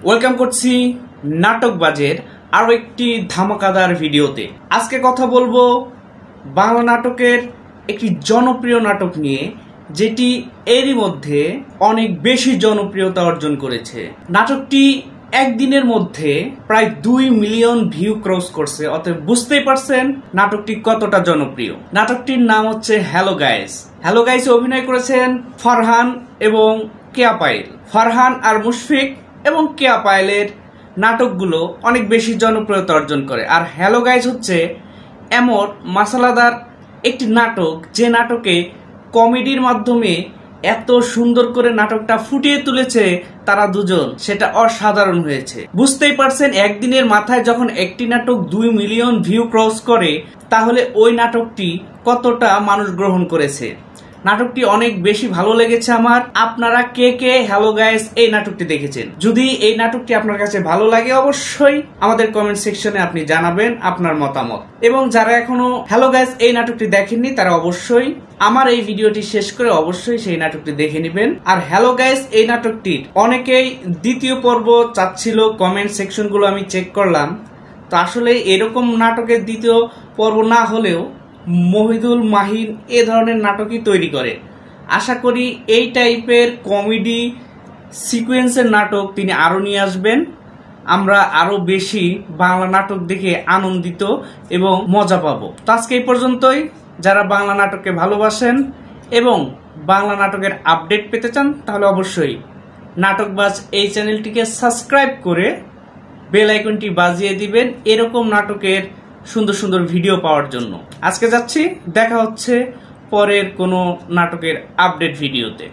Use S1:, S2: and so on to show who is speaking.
S1: Welcome করছি নাটকবাজের আরো একটি ধামাকাদার ভিডিওতে। আজকে কথা বলবো বাংলা নাটকের একটি জনপ্রিয় নাটক নিয়ে, যেটি এরই মধ্যে অনেক বেশি জনপ্রিয়তা অর্জন করেছে। নাটকটি একদিনের মধ্যে প্রায় 2 মিলিয়ন ভিউ ক্রস করছে, অতএব বুঝতেই পারছেন নাটকটি কতটা জনপ্রিয়। নাটকটির নাম হচ্ছে হ্যালো গাইস। হ্যালো গাইসে অভিনয় করেছেন ফারহান এবং কেয়া পায়েল। ফারহান আর মুশফিক এবং কেয়া পায়েলের নাটকগুলো অনেক বেশি জনপ্রিয়তা অর্জন করে। আর হ্যালো গাইস হচ্ছে এমন মাসালাদার একটি নাটক, যে নাটকে কমেডির মাধ্যমে এত সুন্দর করে নাটকটা ফুটিয়ে তুলেছে তারা দুজন, সেটা অসাধারণ হয়েছে। বুঝতেই পারছেন একদিনের মাথায় যখন একটি নাটক 2 মিলিয়ন ভিউ ক্রস করে, তাহলে ওই নাটকটি কতটা মানুষ গ্রহণ করেছে। নাটকটি অনেক বেশি ভালো লেগেছে আমার। আপনারা কে কে হ্যালো গাইস এই নাটকটি দেখেছেন? যদি এই নাটকটি আপনার কাছে ভালো লাগে, অবশ্যই আমাদের কমেন্ট সেকশনে আপনি জানাবেন আপনার মতামত। এবং যারা এখনো হ্যালো গাইস এই নাটকটি দেখেননি, তারা অবশ্যই আমার এই ভিডিওটি শেষ করে অবশ্যই সেই নাটকটি দেখে নেবেন। আর হ্যালো গাইস এই নাটকটির অনেকেই দ্বিতীয় পর্ব চাচ্ছিল, কমেন্ট সেকশনগুলো আমি চেক করলাম। তো আসলে এরকম নাটকের দ্বিতীয় পর্ব না হলেও মহিদুল মাহিন এ ধরনের নাটকই তৈরি করে। আশা করি এই টাইপের কমেডি সিকোয়েন্সের নাটক তিনি আরও নিয়ে আসবেন। আমরা আরও বেশি বাংলা নাটক দেখে আনন্দিত এবং মজা পাবো। তো আজকে এই পর্যন্তই। যারা বাংলা নাটককে ভালোবাসেন এবং বাংলা নাটকের আপডেট পেতে চান, তাহলে অবশ্যই নাটকবাজ এই চ্যানেলটিকে সাবস্ক্রাইব করে বেল আইকনটি বাজিয়ে দিবেন এরকম নাটকের সুন্দর সুন্দর ভিডিও পাওয়ার জন্য। আজকে যাচ্ছি, দেখা হচ্ছে পরের কোনো নাটকের আপডেট ভিডিওতে।